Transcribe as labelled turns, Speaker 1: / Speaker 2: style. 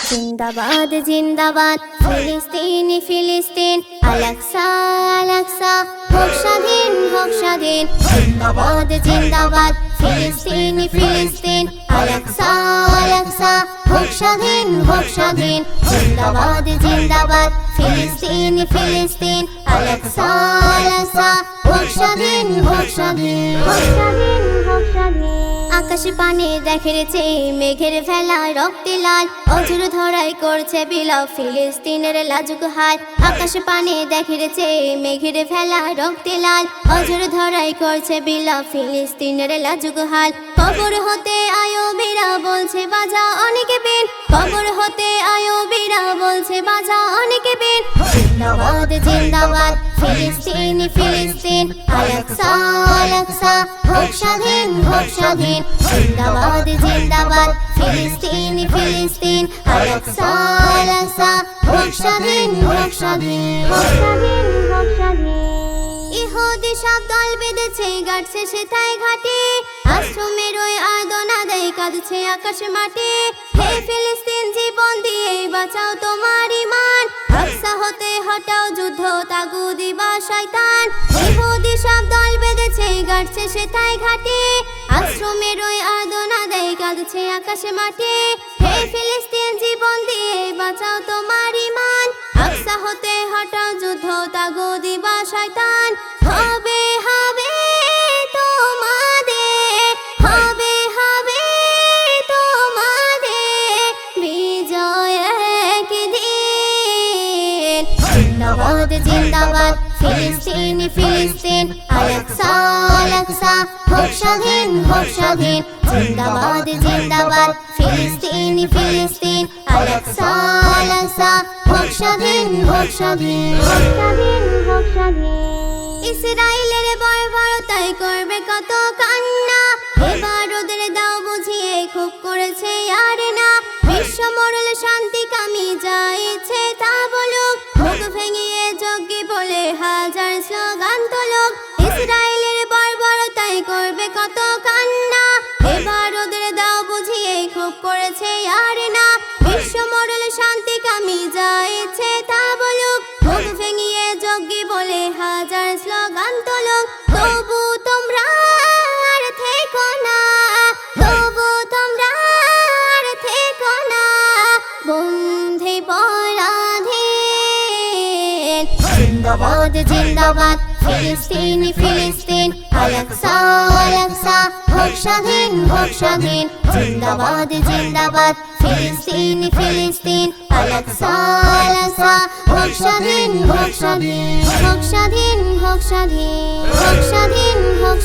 Speaker 1: জিন্দাবাদ জিন্দাবাদ ফিলিস্তিন ফিলিস্তিন আল-আকসা আল-আকসা হোক স্বাধীন হোক স্বাধীন জিন্দাবাদ জিন্দাবাদ ফিলিস্তিন ফিলিস্তিন আল-আকসা আল-আকসা হোক স্বাধীন হোক স্বাধীন জিন্দাবাদ জিন্দাবাদ ফিলিস্তিন ফিলিস্তিন আল-আকসা আল-আকসা হোক স্বাধীন হোক স্বাধীন হোক স্বাধীন হোক স্বাধীন আকাশ পানে দেখেছে মেঘের ভেলা রক্তে লাল অঝোর ধরাই করছে বিলাপ ফিলিস্তিনের লাজুক হাল আকাশ পানে দেখেছে মেঘের ভেলা রক্তে লাল অঝোর ধরাই করছে বিলাপ ফিলিস্তিনের লাজুক হাল কবর হতে আইয়ুবীরা বলছে বাজা অনেক বিন কবর হতে আইয়ুবীরা বলছে বাজা অনেক বিন জিন্দাবাদ জিন্দাবাদ ফিলিস্তিন ফিলিস্তিন আল-আকসা আল-আকসা হোক স্বাধীন হোক স্বাধীন জিন্দাবাদ জিন্দাবাদ ফিলিস্তিন ফিলিস্তিন আল-আকসা আল-আকসা হোক স্বাধীন হোক স্বাধীন হোক স্বাধীন হোক স্বাধীন ইহুদি সব দল বেঁধেছে গাড়ছে সেথায় ঘাটে আশ্রমের ওই আর্দনা দেয় কাঁদছে আকাশ মাঠে হে ফিলিস্তিন জীবন দিয়ে বাঁচাও তোমার ঈমান আকসা হতে হটাও যুদ্ধ তাগুদি বা শয়তান ইহুদি সব দল বেঁধেছে গাড়ছে সেথায় ঘাটে আশ্রমের ওই আর্দনা দেয় কাঁদছে আকাশ মাঠে হে ফিলিস্তিন জীবন দিয়ে বাঁচাও তোমার ঈমান আকসা হতে হটাও যুদ্ধ তাগুদি বা শয়তান হবে হবে তোমাদের হবে হবে তোমাদের বিজয় একদিন জিন্দাবাদ জিন্দাবাদ ফিলিস্তিন ফিলিস্তিন আল-আকসা আল-আকসা হোক স্বাধীন হোক স্বাধীন জিন্দাবাদ জিন্দাবাদ ফিলিস্তিন ফিলিস্তিন আল-আকসা আল-আকসা হোক স্বাধীন হোক স্বাধীন হোক স্বাধীন হোক স্বাধীন ইসরায়েলের বর্বরতায় করবে কত কান্না এবার ওদের দাও বুঝিয়ে খুব করেছে আর না বিশ্ব মরল শান্তি কামি যাইছে তা বলুক মুখ ভেঙিয়ে যজ্ঞে বলে হাজার স্লোগান তোলুক ইসরায়েলের বর্বরতায় করবে কত কান্না এবার ওদের দাও বুঝিয়ে খুব করেছে আর না বিশ্ব মরল শান্তি কামি যাইছে তা বলুক মুখ ভেঙিয়ে যজ্ঞে বলে হাজার স্লোগান তোলুক তবু তোমরা আর থেকো না তবু তোমরা আর থেকো না বন্ধে পরাধীন জিন্দাবাদ জিন্দাবাদ ফিলিস্তিন ফিলিস্তিন আল-আকসা আল-আকসা হোক স্বাধীন হোক স্বাধীন জিন্দাবাদ জিন্দাবাদ ফিলিস্তিন ফিলিস্তিন আল-আকসা আল-আকসা হোক স্বাধীন হোক স্বাধীন হোক স্বাধীন হোক স্বাধীন হোক স্বাধীন হোক